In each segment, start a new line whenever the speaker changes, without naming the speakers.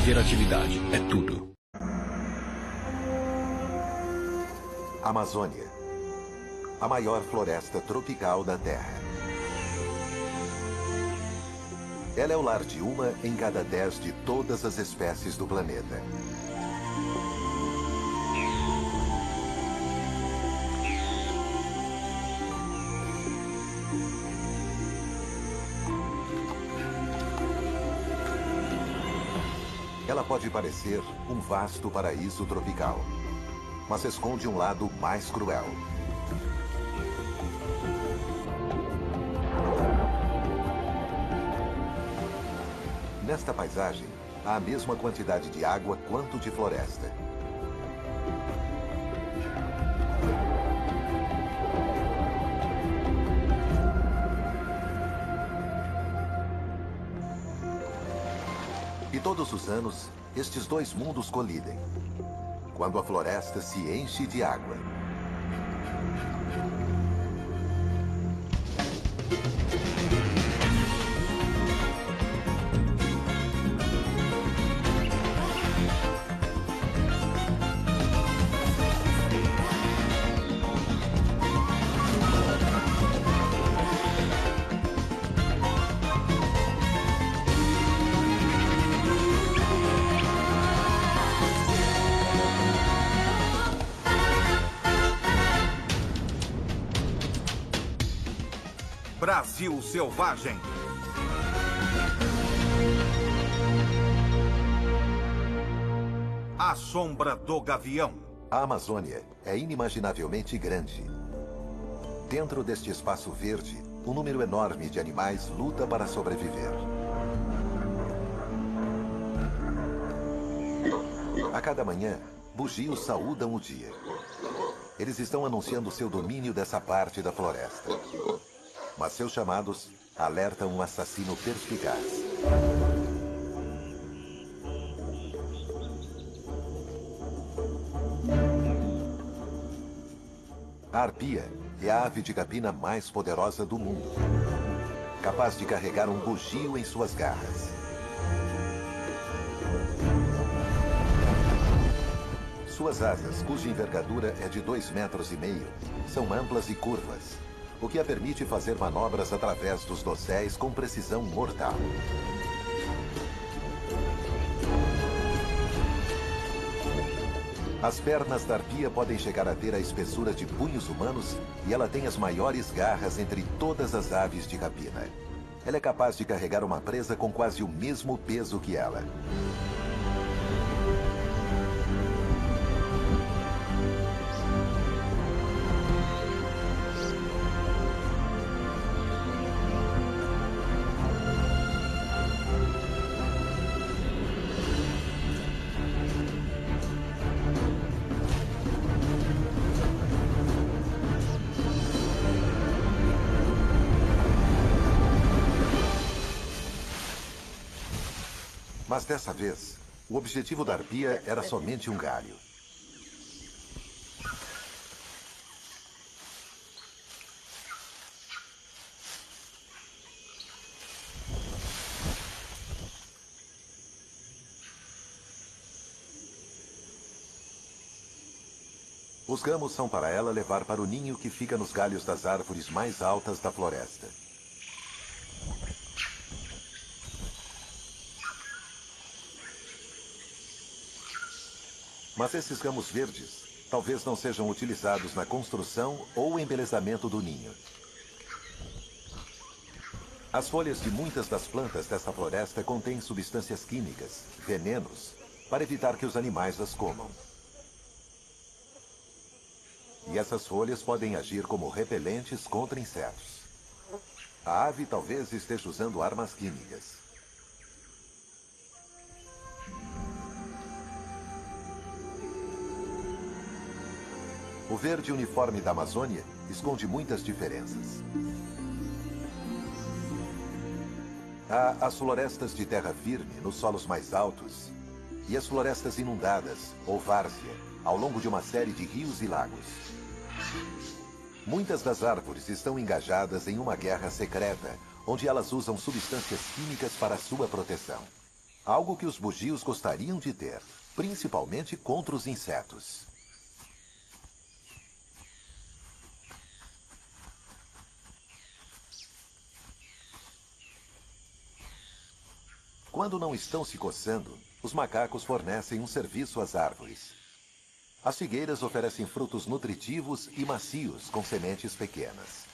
interatividade é tudo.
Amazônia, a maior floresta tropical da Terra. Ela é o lar de uma em cada 10 de todas as espécies do planeta. Ela pode parecer um vasto paraíso tropical, mas esconde um lado mais cruel. Nesta paisagem, há a mesma quantidade de água quanto de floresta. E todos os anos, estes dois mundos colidem, quando a floresta se enche de água.
Brasil Selvagem. A Sombra do Gavião.
A Amazônia é inimaginavelmente grande. Dentro deste espaço verde, um número enorme de animais luta para sobreviver. A cada manhã, bugios saúdam o dia. Eles estão anunciando seu domínio dessa parte da floresta. Mas seus chamados alertam um assassino perspicaz. A arpia é a ave de capina mais poderosa do mundo, capaz de carregar um bugio em suas garras. Suas asas, cuja envergadura é de 2,5 metros, são amplas e curvas, o que a permite fazer manobras através dos dosséis com precisão mortal. As pernas da arpia podem chegar a ter a espessura de punhos humanos e ela tem as maiores garras entre todas as aves de rapina. Ela é capaz de carregar uma presa com quase o mesmo peso que ela. Mas dessa vez, o objetivo da arpia era somente um galho. Os gamos são para ela levar para o ninho que fica nos galhos das árvores mais altas da floresta. Mas esses ramos verdes talvez não sejam utilizados na construção ou embelezamento do ninho. As folhas de muitas das plantas desta floresta contêm substâncias químicas, venenos, para evitar que os animais as comam. E essas folhas podem agir como repelentes contra insetos. A ave talvez esteja usando armas químicas. O verde uniforme da Amazônia esconde muitas diferenças. Há as florestas de terra firme nos solos mais altos e as florestas inundadas, ou várzea, ao longo de uma série de rios e lagos. Muitas das árvores estão engajadas em uma guerra secreta, onde elas usam substâncias químicas para sua proteção. Algo que os bugios gostariam de ter, principalmente contra os insetos. Quando não estão se coçando, os macacos fornecem um serviço às árvores. As figueiras oferecem frutos nutritivos e macios com sementes pequenas.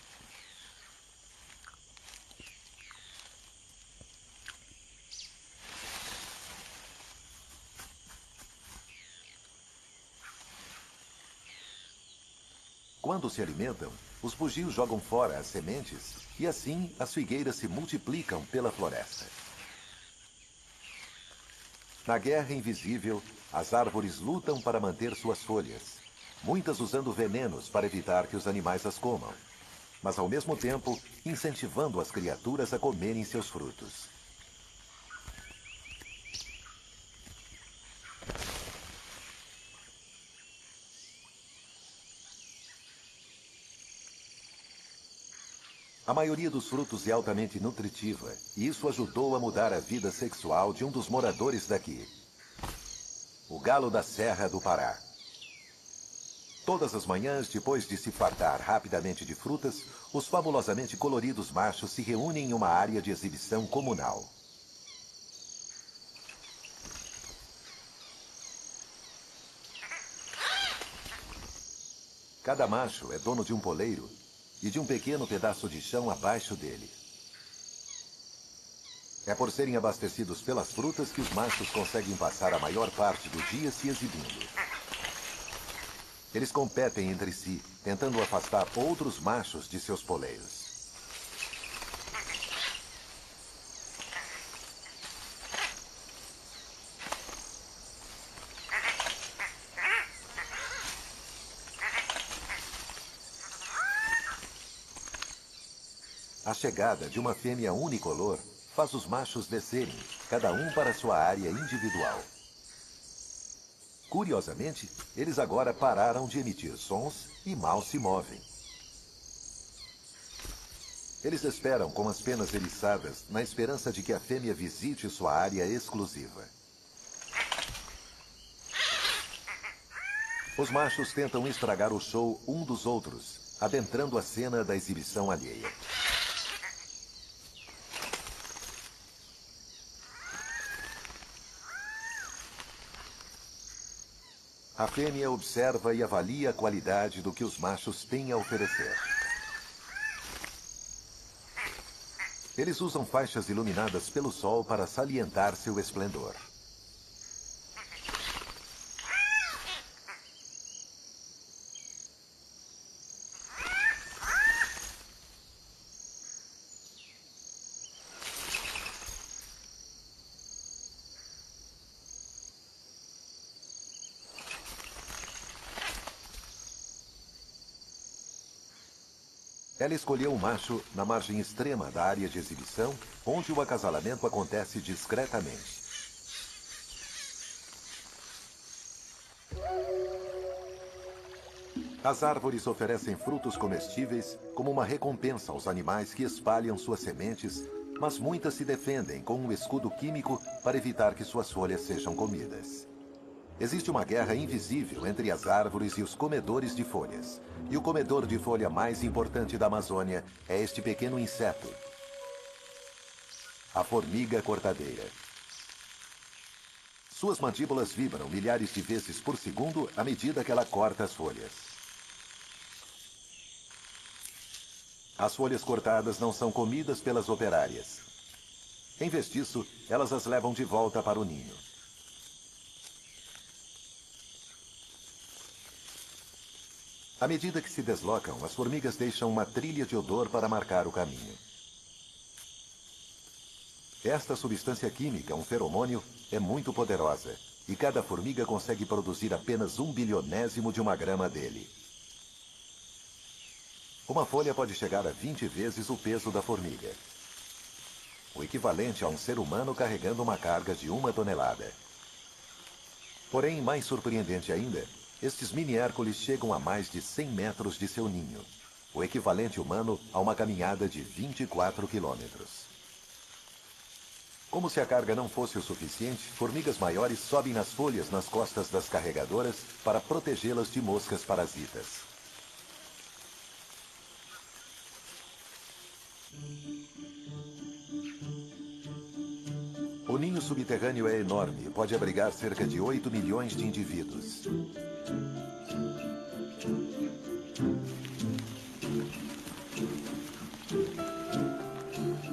Quando se alimentam, os bugios jogam fora as sementes e assim as figueiras se multiplicam pela floresta. Na guerra invisível, as árvores lutam para manter suas folhas, muitas usando venenos para evitar que os animais as comam, mas ao mesmo tempo incentivando as criaturas a comerem seus frutos. A maioria dos frutos é altamente nutritiva, e isso ajudou a mudar a vida sexual de um dos moradores daqui. O galo da Serra do Pará. Todas as manhãs, depois de se fartar rapidamente de frutas, os fabulosamente coloridos machos se reúnem em uma área de exibição comunal. Cada macho é dono de um poleiro e de um pequeno pedaço de chão abaixo dele. É por serem abastecidos pelas frutas que os machos conseguem passar a maior parte do dia se exibindo. Eles competem entre si, tentando afastar outros machos de seus poleiros. A chegada de uma fêmea unicolor faz os machos descerem, cada um para sua área individual. Curiosamente, eles agora pararam de emitir sons e mal se movem. Eles esperam com as penas eriçadas, na esperança de que a fêmea visite sua área exclusiva. Os machos tentam estragar o show um dos outros, adentrando a cena da exibição alheia. A fêmea observa e avalia a qualidade do que os machos têm a oferecer. Eles usam faixas iluminadas pelo sol para salientar seu esplendor. Ela escolheu um macho na margem extrema da área de exibição, onde o acasalamento acontece discretamente. As árvores oferecem frutos comestíveis como uma recompensa aos animais que espalham suas sementes, mas muitas se defendem com um escudo químico para evitar que suas folhas sejam comidas. Existe uma guerra invisível entre as árvores e os comedores de folhas. E o comedor de folha mais importante da Amazônia é este pequeno inseto, a formiga cortadeira. Suas mandíbulas vibram milhares de vezes por segundo à medida que ela corta as folhas. As folhas cortadas não são comidas pelas operárias. Em vez disso, elas as levam de volta para o ninho. À medida que se deslocam, as formigas deixam uma trilha de odor para marcar o caminho. Esta substância química, um feromônio, é muito poderosa, e cada formiga consegue produzir apenas 1/1000º de uma grama dele. Uma folha pode chegar a 20 vezes o peso da formiga, o equivalente a um ser humano carregando uma carga de 1 tonelada. Porém, mais surpreendente ainda, estes mini-hércules chegam a mais de 100 metros de seu ninho, o equivalente humano a uma caminhada de 24 quilômetros. Como se a carga não fosse o suficiente, formigas maiores sobem nas folhas nas costas das carregadoras para protegê-las de moscas parasitas. O ninho subterrâneo é enorme e pode abrigar cerca de 8 milhões de indivíduos.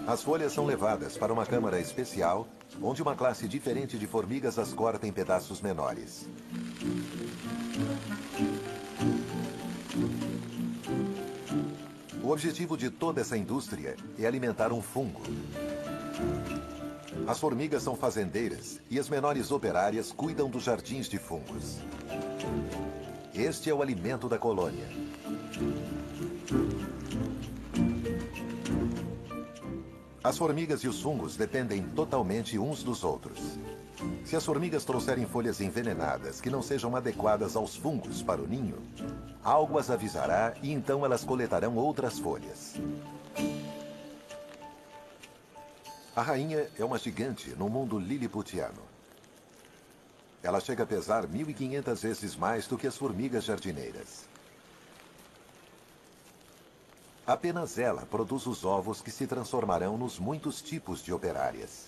As folhas são levadas para uma câmara especial, onde uma classe diferente de formigas as corta em pedaços menores. O objetivo de toda essa indústria é alimentar um fungo. As formigas são fazendeiras e as menores operárias cuidam dos jardins de fungos. Este é o alimento da colônia. As formigas e os fungos dependem totalmente uns dos outros. Se as formigas trouxerem folhas envenenadas que não sejam adequadas aos fungos para o ninho, algo as avisará e então elas coletarão outras folhas. A rainha é uma gigante no mundo liliputiano. Ela chega a pesar 1.500 vezes mais do que as formigas jardineiras. Apenas ela produz os ovos que se transformarão nos muitos tipos de operárias.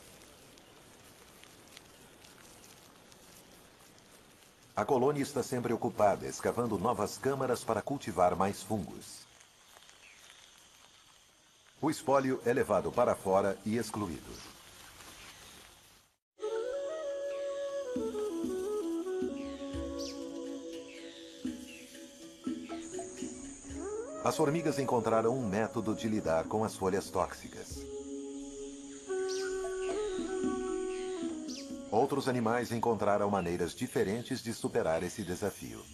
A colônia está sempre ocupada, escavando novas câmaras para cultivar mais fungos. O espólio é levado para fora e excluído. As formigas encontraram um método de lidar com as folhas tóxicas. Outros animais encontraram maneiras diferentes de superar esse desafio.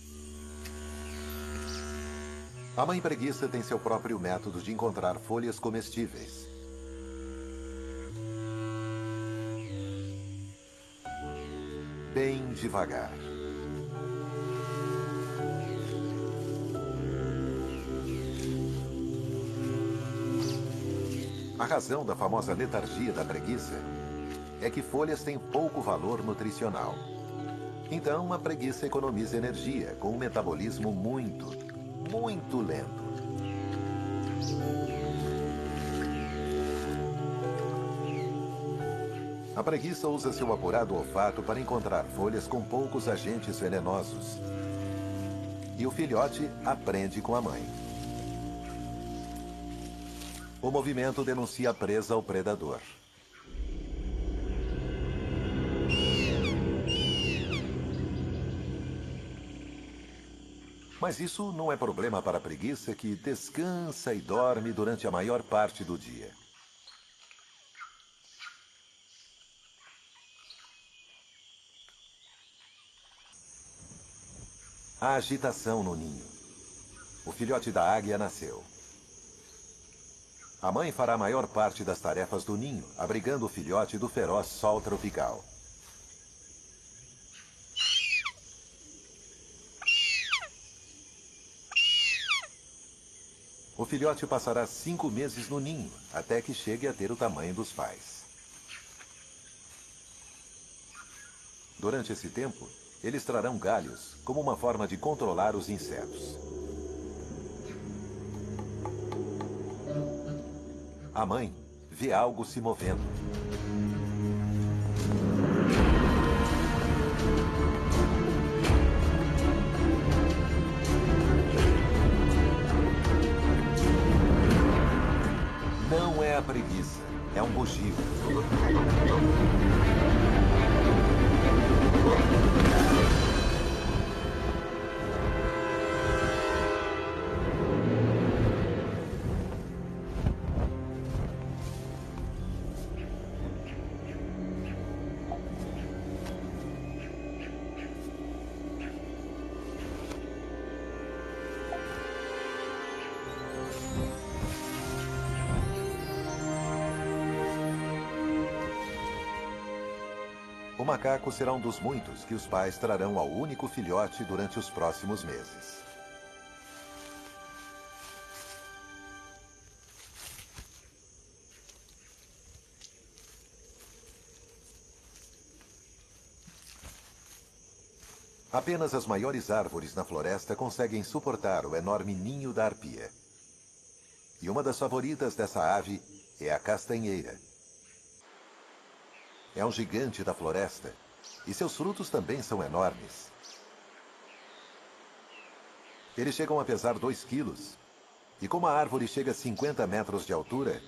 A mãe preguiça tem seu próprio método de encontrar folhas comestíveis. Bem devagar. A razão da famosa letargia da preguiça é que folhas têm pouco valor nutricional. Então, a preguiça economiza energia com um metabolismo muito lento. A preguiça usa seu apurado olfato para encontrar folhas com poucos agentes venenosos. E o filhote aprende com a mãe. O movimento denuncia a presa ao predador. Mas isso não é problema para a preguiça, que descansa e dorme durante a maior parte do dia. Há agitação no ninho. O filhote da águia nasceu. A mãe fará a maior parte das tarefas do ninho, abrigando o filhote do feroz sol tropical. O filhote passará 5 meses no ninho, até que chegue a ter o tamanho dos pais. Durante esse tempo, eles trarão galhos como uma forma de controlar os insetos. A mãe vê algo se movendo. Não é a preguiça, é um bugio. O macaco será um dos muitos que os pais trarão ao único filhote durante os próximos meses. Apenas as maiores árvores na floresta conseguem suportar o enorme ninho da arpia. E uma das favoritas dessa ave é a castanheira. É um gigante da floresta, e seus frutos também são enormes. Eles chegam a pesar 2 quilos, e como a árvore chega a 50 metros de altura,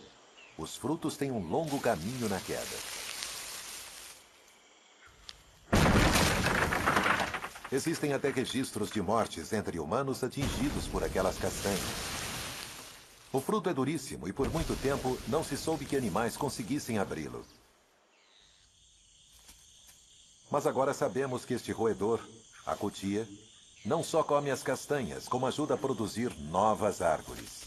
os frutos têm um longo caminho na queda. Existem até registros de mortes entre humanos atingidos por aquelas castanhas. O fruto é duríssimo e por muito tempo não se soube que animais conseguissem abri-lo. Mas agora sabemos que este roedor, a cutia, não só come as castanhas, como ajuda a produzir novas árvores.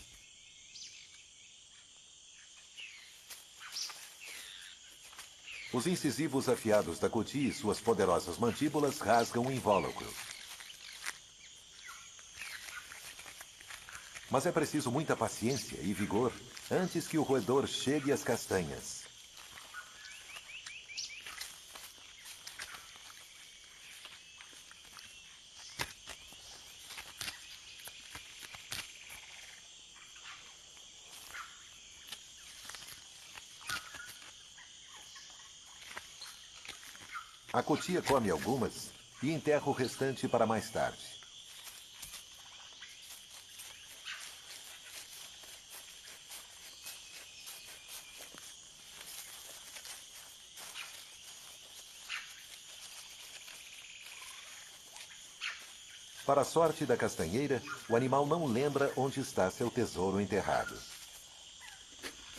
Os incisivos afiados da cutia e suas poderosas mandíbulas rasgam o invólucro. Mas é preciso muita paciência e vigor antes que o roedor chegue às castanhas. A cutia come algumas e enterra o restante para mais tarde. Para a sorte da castanheira, o animal não lembra onde está seu tesouro enterrado.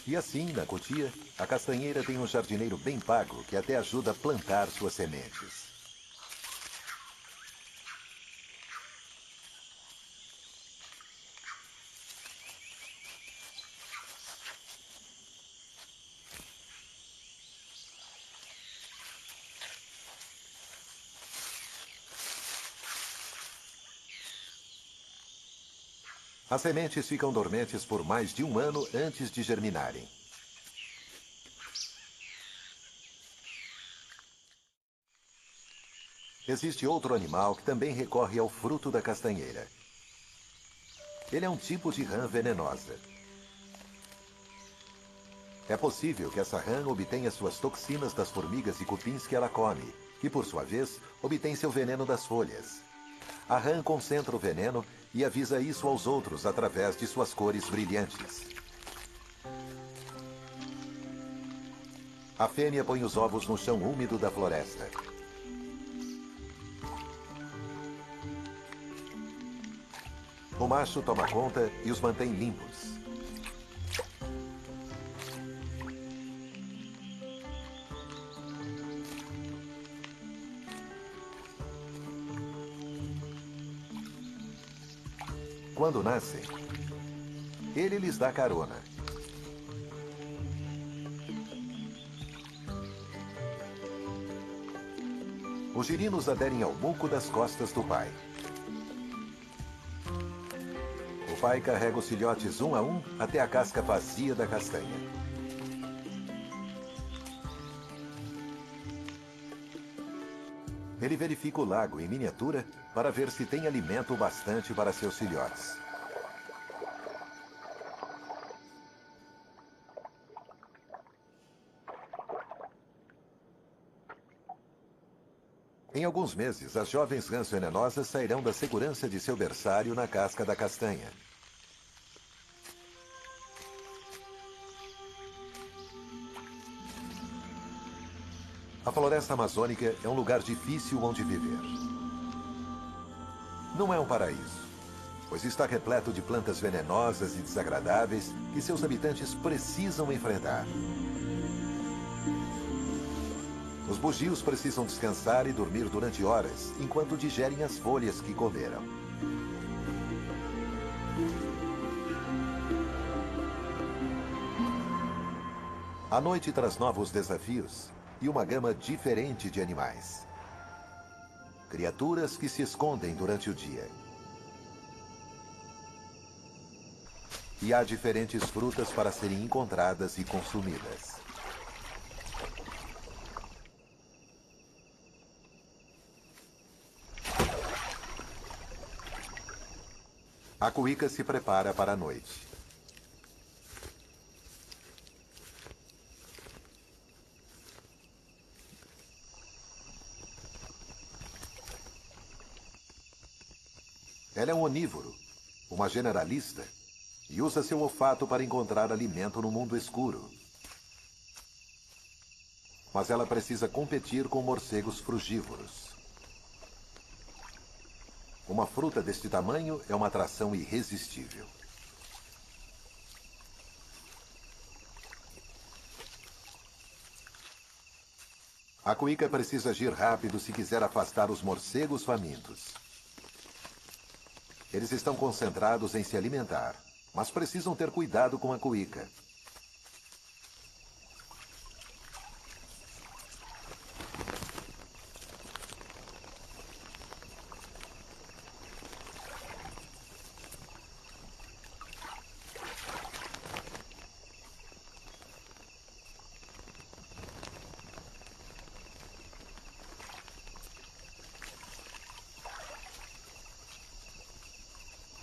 E assim, na cutia, a castanheira tem um jardineiro bem pago que até ajuda a plantar suas sementes. As sementes ficam dormentes por mais de 1 ano antes de germinarem. Existe outro animal que também recorre ao fruto da castanheira. Ele é um tipo de rã venenosa. É possível que essa rã obtenha suas toxinas das formigas e cupins que ela come, que por sua vez obtém seu veneno das folhas. A rã concentra o veneno e avisa isso aos outros através de suas cores brilhantes. A fêmea põe os ovos no chão úmido da floresta. O macho toma conta e os mantém limpos. Quando nascem, ele lhes dá carona. Os girinos aderem ao muco das costas do pai. O pai carrega os filhotes um a um até a casca vazia da castanha. Ele verifica o lago em miniatura para ver se tem alimento bastante para seus filhotes. Em alguns meses, as jovens rãs venenosas sairão da segurança de seu berçário na casca da castanha. A floresta amazônica é um lugar difícil onde viver. Não é um paraíso, pois está repleto de plantas venenosas e desagradáveis que seus habitantes precisam enfrentar. Os bugios precisam descansar e dormir durante horas, enquanto digerem as folhas que comeram. A noite traz novos desafios e uma gama diferente de animais. Criaturas que se escondem durante o dia. E há diferentes frutas para serem encontradas e consumidas. A cuíca se prepara para a noite. Ela é um onívoro, uma generalista, e usa seu olfato para encontrar alimento no mundo escuro. Mas ela precisa competir com morcegos frugívoros. Uma fruta deste tamanho é uma atração irresistível. A cuíca precisa agir rápido se quiser afastar os morcegos famintos. Eles estão concentrados em se alimentar, mas precisam ter cuidado com a cuíca.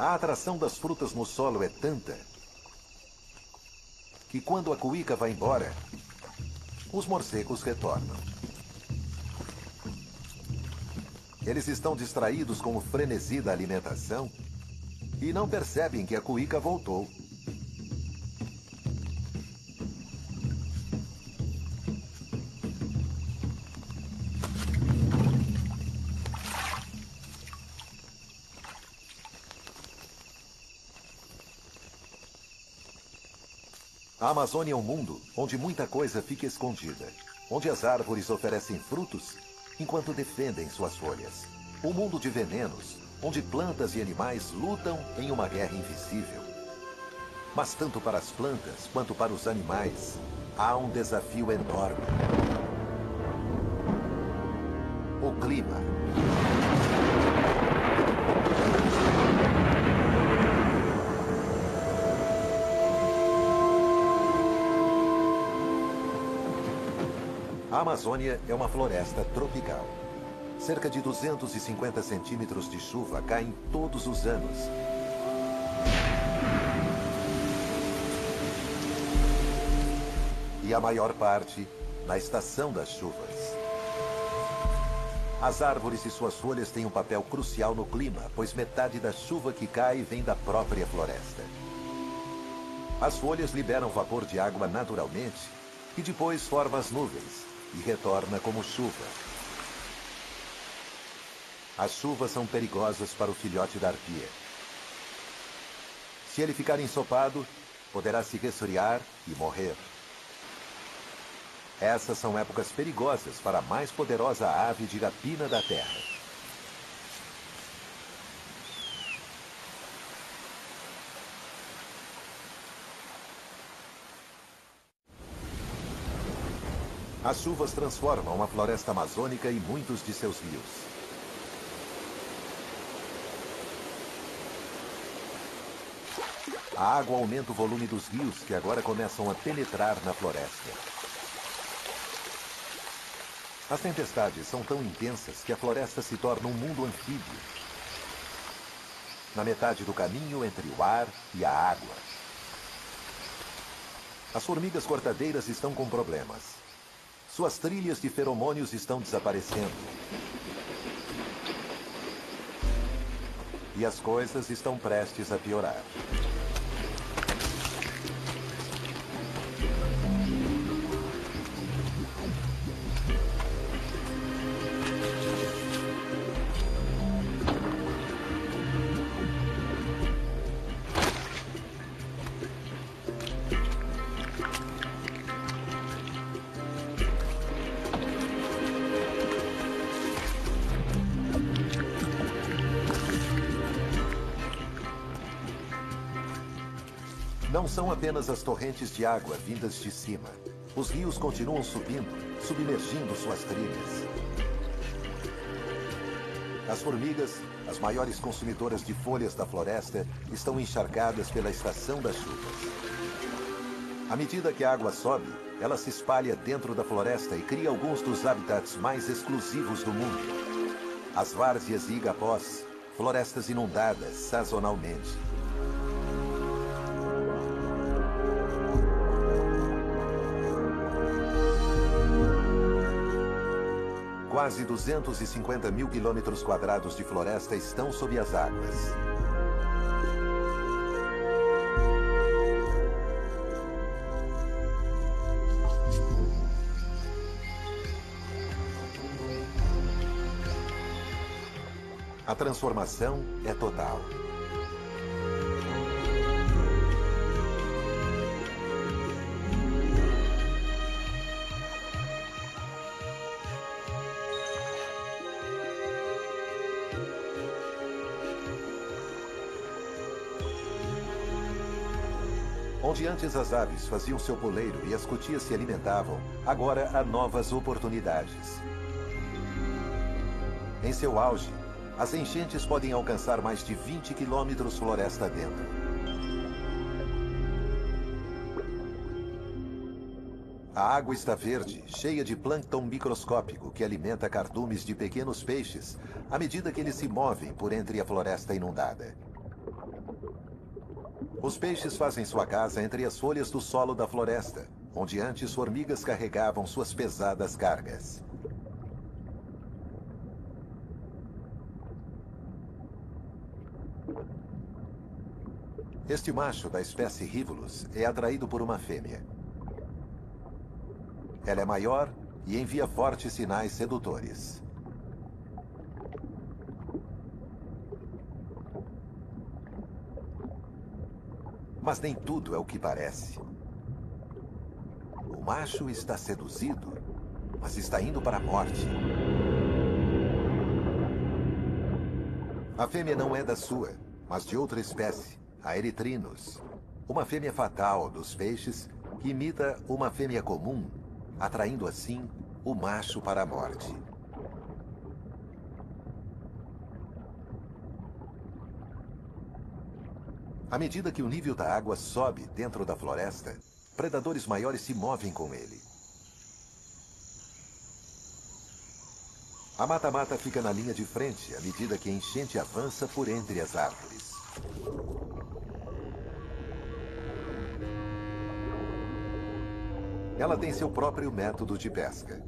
A atração das frutas no solo é tanta que quando a cuíca vai embora, os morcegos retornam. Eles estão distraídos com o frenesi da alimentação e não percebem que a cuíca voltou. A Amazônia é um mundo onde muita coisa fica escondida, onde as árvores oferecem frutos enquanto defendem suas folhas. Um mundo de venenos, onde plantas e animais lutam em uma guerra invisível. Mas tanto para as plantas quanto para os animais, há um desafio enorme. O clima. A Amazônia é uma floresta tropical. Cerca de 250 centímetros de chuva caem todos os anos. E a maior parte na estação das chuvas. As árvores e suas folhas têm um papel crucial no clima, pois metade da chuva que cai vem da própria floresta. As folhas liberam vapor de água naturalmente e depois formam as nuvens e retorna como chuva. As chuvas são perigosas para o filhote da arpia. Se ele ficar ensopado, poderá se resfriar e morrer. Essas são épocas perigosas para a mais poderosa ave de rapina da Terra. As chuvas transformam a floresta amazônica e muitos de seus rios. A água aumenta o volume dos rios que agora começam a penetrar na floresta. As tempestades são tão intensas que a floresta se torna um mundo anfíbio. Na metade do caminho entre o ar e a água. As formigas cortadeiras estão com problemas. Suas trilhas de feromônios estão desaparecendo. E as coisas estão prestes a piorar. Não são apenas as torrentes de água vindas de cima. Os rios continuam subindo, submergindo suas trilhas. As formigas, as maiores consumidoras de folhas da floresta, estão encharcadas pela estação das chuvas. À medida que a água sobe, ela se espalha dentro da floresta e cria alguns dos habitats mais exclusivos do mundo. As várzeas e igapós, florestas inundadas sazonalmente. Quase 250 mil quilômetros quadrados de floresta estão sob as águas. A transformação é total. Onde antes as aves faziam seu poleiro e as cutias se alimentavam, agora há novas oportunidades. Em seu auge, as enchentes podem alcançar mais de 20 quilômetros floresta dentro. A água está verde, cheia de plâncton microscópico que alimenta cardumes de pequenos peixes à medida que eles se movem por entre a floresta inundada. Os peixes fazem sua casa entre as folhas do solo da floresta, onde antes formigas carregavam suas pesadas cargas. Este macho da espécie Rivulus é atraído por uma fêmea. Ela é maior e envia fortes sinais sedutores. Mas nem tudo é o que parece. O macho está seduzido, mas está indo para a morte. A fêmea não é da sua, mas de outra espécie, a Erythrinus. Uma fêmea fatal dos peixes que imita uma fêmea comum, atraindo assim o macho para a morte. À medida que o nível da água sobe dentro da floresta, predadores maiores se movem com ele. A mata-mata fica na linha de frente à medida que a enchente avança por entre as árvores. Ela tem seu próprio método de pesca.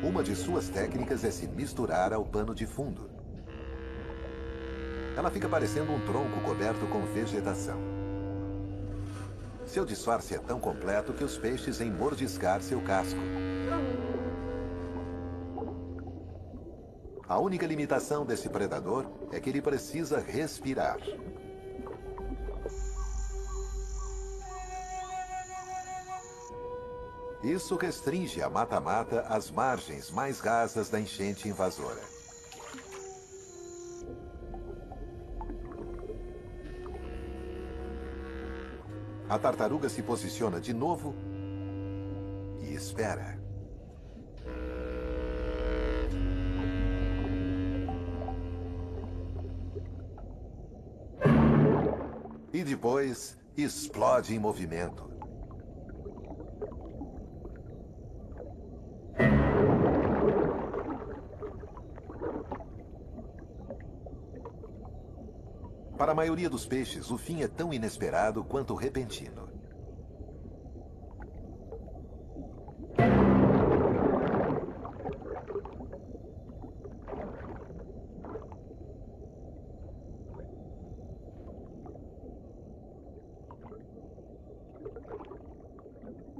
Uma de suas técnicas é se misturar ao pano de fundo. Ela fica parecendo um tronco coberto com vegetação. Seu disfarce é tão completo que os peixes vêm mordiscar seu casco. A única limitação desse predador é que ele precisa respirar. Isso restringe a mata-mata às margens mais rasas da enchente invasora. A tartaruga se posiciona de novo e espera. E depois explode em movimento. Para a maioria dos peixes, o fim é tão inesperado quanto repentino.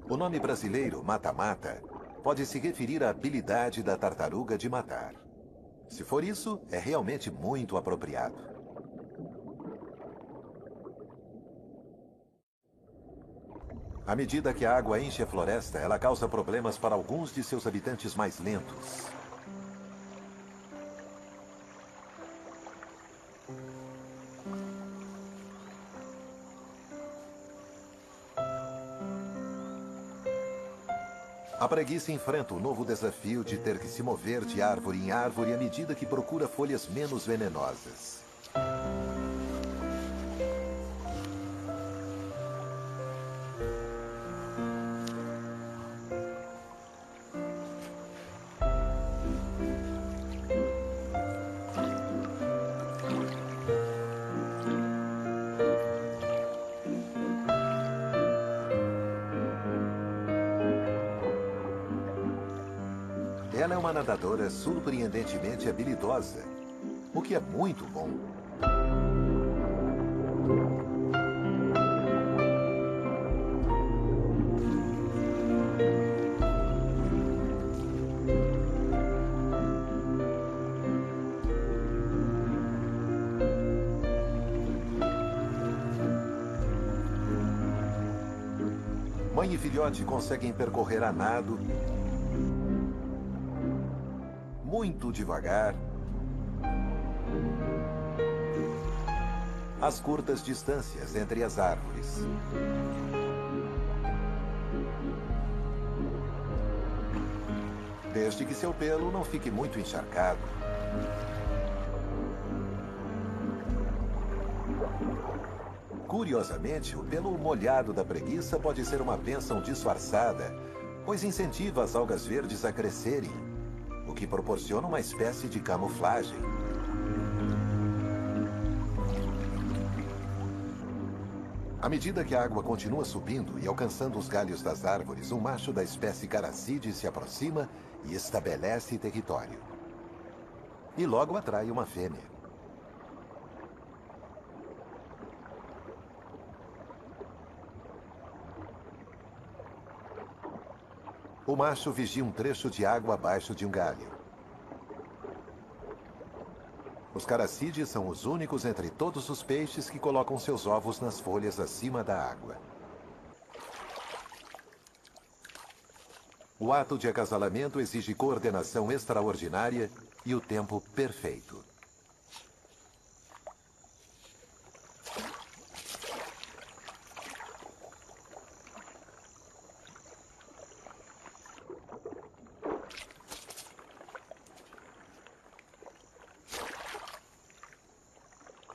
O nome brasileiro, mata-mata, pode se referir à habilidade da tartaruga de matar. Se for isso, é realmente muito apropriado. À medida que a água enche a floresta, ela causa problemas para alguns de seus habitantes mais lentos. A preguiça enfrenta o novo desafio de ter que se mover de árvore em árvore à medida que procura folhas menos venenosas. Ela é uma nadadora surpreendentemente habilidosa, o que é muito bom. Mãe e filhote conseguem percorrer a nado, muito devagar, as curtas distâncias entre as árvores. Desde que seu pelo não fique muito encharcado. Curiosamente, o pelo molhado da preguiça pode ser uma bênção disfarçada, pois incentiva as algas verdes a crescerem, o que proporciona uma espécie de camuflagem. À medida que a água continua subindo e alcançando os galhos das árvores, um macho da espécie Caracide se aproxima e estabelece território. E logo atrai uma fêmea. O macho vigia um trecho de água abaixo de um galho. Os caracídeos são os únicos entre todos os peixes que colocam seus ovos nas folhas acima da água. O ato de acasalamento exige coordenação extraordinária e o tempo perfeito.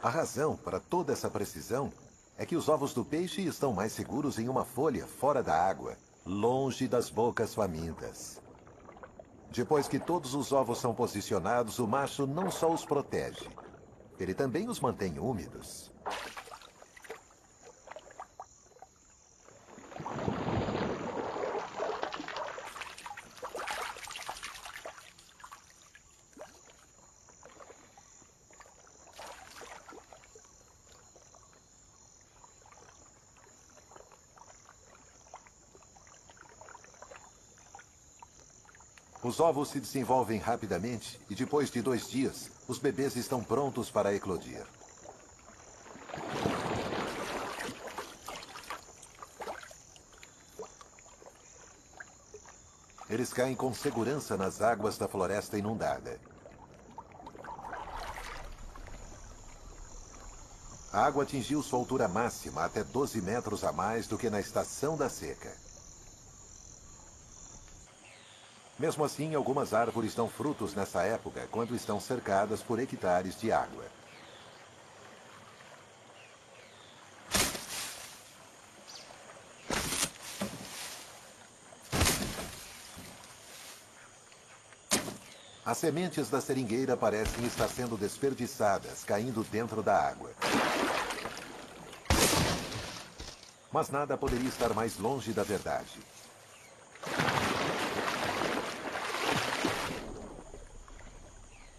A razão para toda essa precisão é que os ovos do peixe estão mais seguros em uma folha fora da água, longe das bocas famintas. Depois que todos os ovos são posicionados, o macho não só os protege, ele também os mantém úmidos. Os ovos se desenvolvem rapidamente e depois de 2 dias, os bebês estão prontos para eclodir. Eles caem com segurança nas águas da floresta inundada. A água atingiu sua altura máxima, até 12 metros a mais do que na estação da seca. Mesmo assim, algumas árvores dão frutos nessa época, quando estão cercadas por hectares de água. As sementes da seringueira parecem estar sendo desperdiçadas, caindo dentro da água. Mas nada poderia estar mais longe da verdade.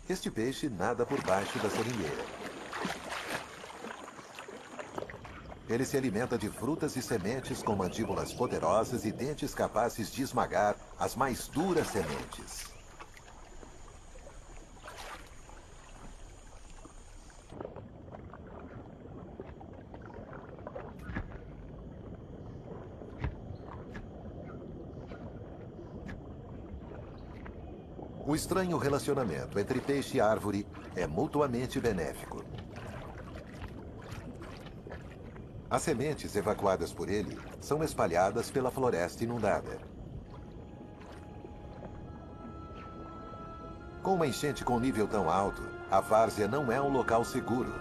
Este peixe nada por baixo da seringueira. Ele se alimenta de frutas e sementes com mandíbulas poderosas e dentes capazes de esmagar as mais duras sementes. O estranho relacionamento entre peixe e árvore é mutuamente benéfico. As sementes evacuadas por ele são espalhadas pela floresta inundada. Com uma enchente com nível tão alto, a várzea não é um local seguro.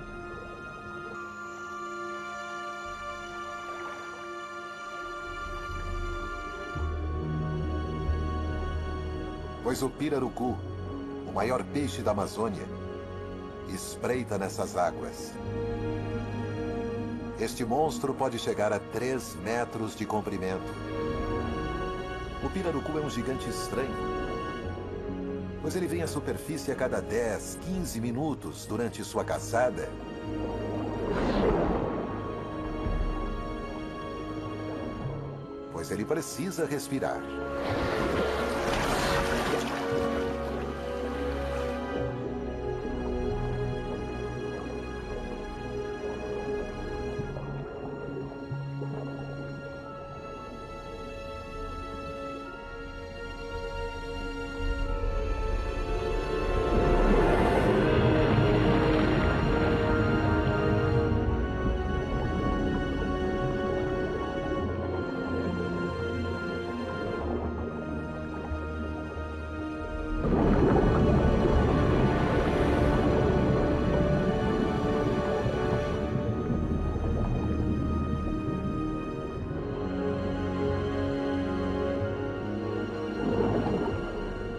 Pois o pirarucu, o maior peixe da Amazônia, espreita nessas águas. Este monstro pode chegar a 3 metros de comprimento. O pirarucu é um gigante estranho. pois ele vem à superfície a cada 10, 15 minutos durante sua caçada. Pois ele precisa respirar.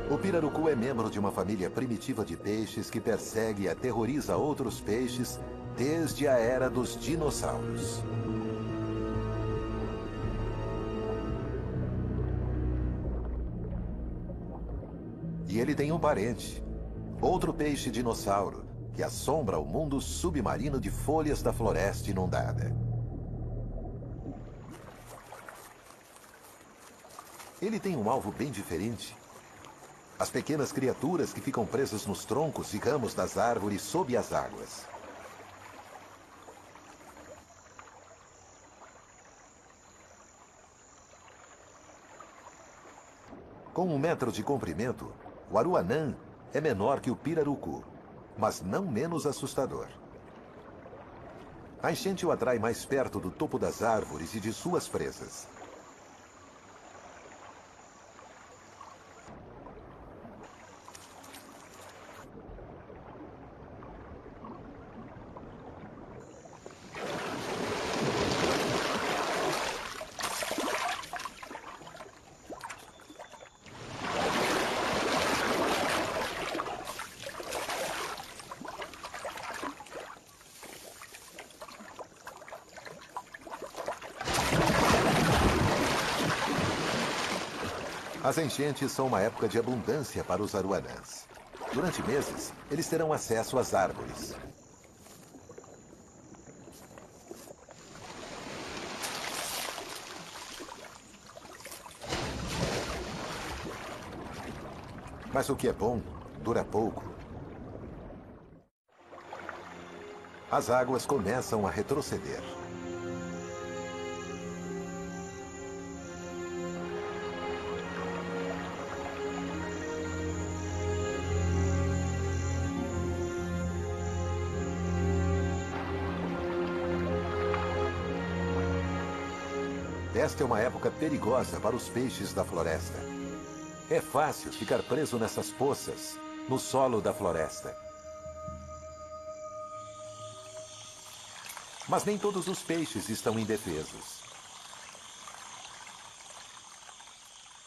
O pirarucu é membro de uma família primitiva de peixes que persegue e aterroriza outros peixes desde a era dos dinossauros. E ele tem um parente, outro peixe dinossauro, que assombra o mundo submarino de folhas da floresta inundada. Ele tem um alvo bem diferente. As pequenas criaturas que ficam presas nos troncos e ramos das árvores sob as águas. Com 1 metro de comprimento, o aruanã é menor que o pirarucu, mas não menos assustador. A enchente o atrai mais perto do topo das árvores e de suas presas. As enchentes são uma época de abundância para os aruanãs. Durante meses, eles terão acesso às árvores. Mas o que é bom, dura pouco. As águas começam a retroceder. Esta é uma época perigosa para os peixes da floresta. É fácil ficar preso nessas poças, no solo da floresta. Mas nem todos os peixes estão indefesos.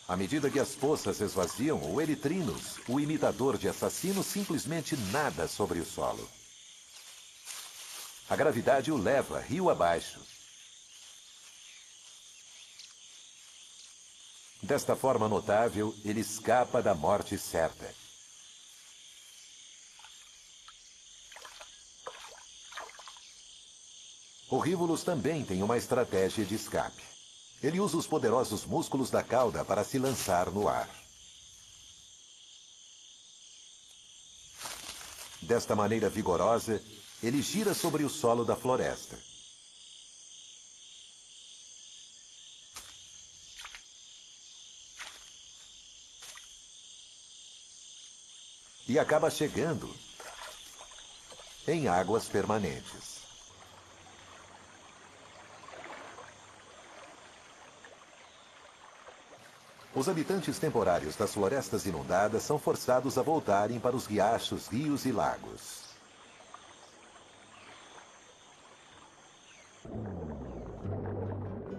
À medida que as poças esvaziam, o Erythrinus, o imitador de assassinos, simplesmente nada sobre o solo. A gravidade o leva rio abaixo. Desta forma notável, ele escapa da morte certa. O Rivulus também tem uma estratégia de escape. Ele usa os poderosos músculos da cauda para se lançar no ar. Desta maneira vigorosa, ele gira sobre o solo da floresta. E acaba chegando em águas permanentes. Os habitantes temporários das florestas inundadas são forçados a voltarem para os riachos, rios e lagos.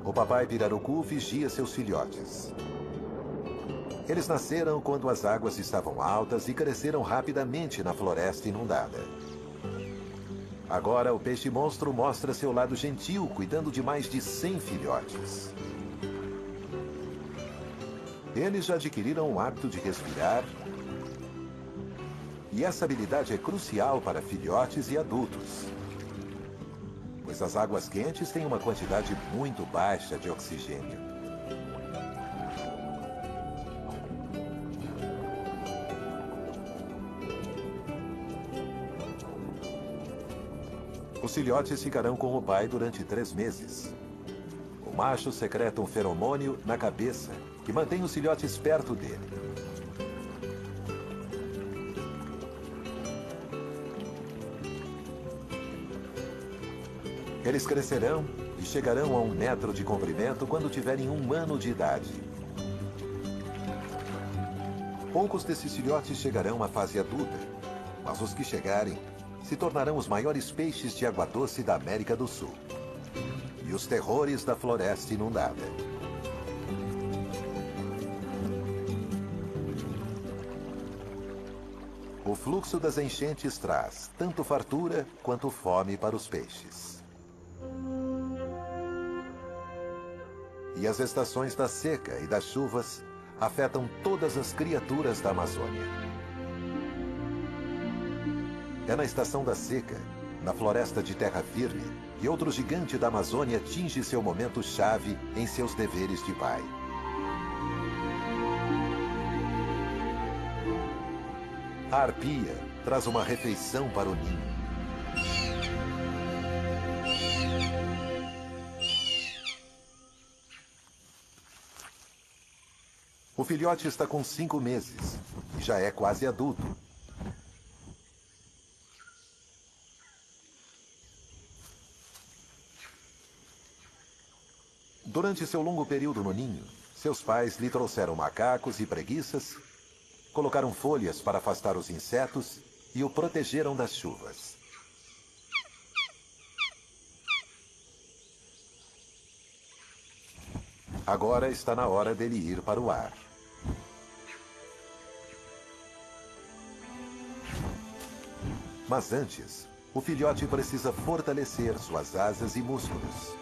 O papai pirarucu vigia seus filhotes. Eles nasceram quando as águas estavam altas e cresceram rapidamente na floresta inundada. Agora, o peixe-monstro mostra seu lado gentil, cuidando de mais de 100 filhotes. Eles já adquiriram o hábito de respirar E essa habilidade é crucial para filhotes e adultos, pois as águas quentes têm uma quantidade muito baixa de oxigênio. Os filhotes ficarão com o pai durante 3 meses. O macho secreta um feromônio na cabeça que mantém os filhotes perto dele. Eles crescerão e chegarão a 1 metro de comprimento quando tiverem 1 ano de idade. Poucos desses filhotes chegarão à fase adulta, mas os que chegarem se tornarão os maiores peixes de água doce da América do Sul e os terrores da floresta inundada. O fluxo das enchentes traz tanto fartura quanto fome para os peixes. E as estações da seca e das chuvas afetam todas as criaturas da Amazônia. É na estação da seca, na floresta de terra firme, que outro gigante da Amazônia atinge seu momento-chave em seus deveres de pai. A arpia traz uma refeição para o ninho. O filhote está com 5 meses e já é quase adulto. Durante seu longo período no ninho, seus pais lhe trouxeram macacos e preguiças, colocaram folhas para afastar os insetos e o protegeram das chuvas. Agora está na hora dele ir para o ar. Mas antes, o filhote precisa fortalecer suas asas e músculos.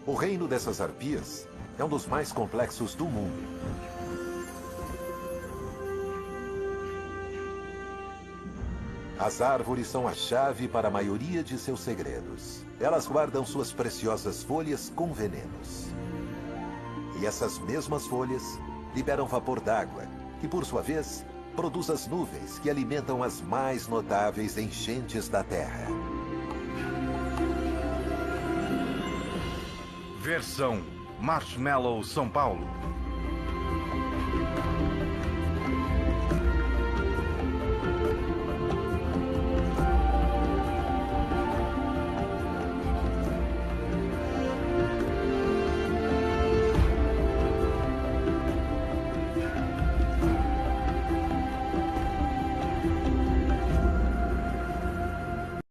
O reino dessas arpias é um dos mais complexos do mundo. As árvores são a chave para a maioria de seus segredos. Elas guardam suas preciosas folhas com venenos. E essas mesmas folhas liberam vapor d'água, que por sua vez produz as nuvens que alimentam as mais notáveis enchentes da Terra.
Versão Marshmallow São Paulo.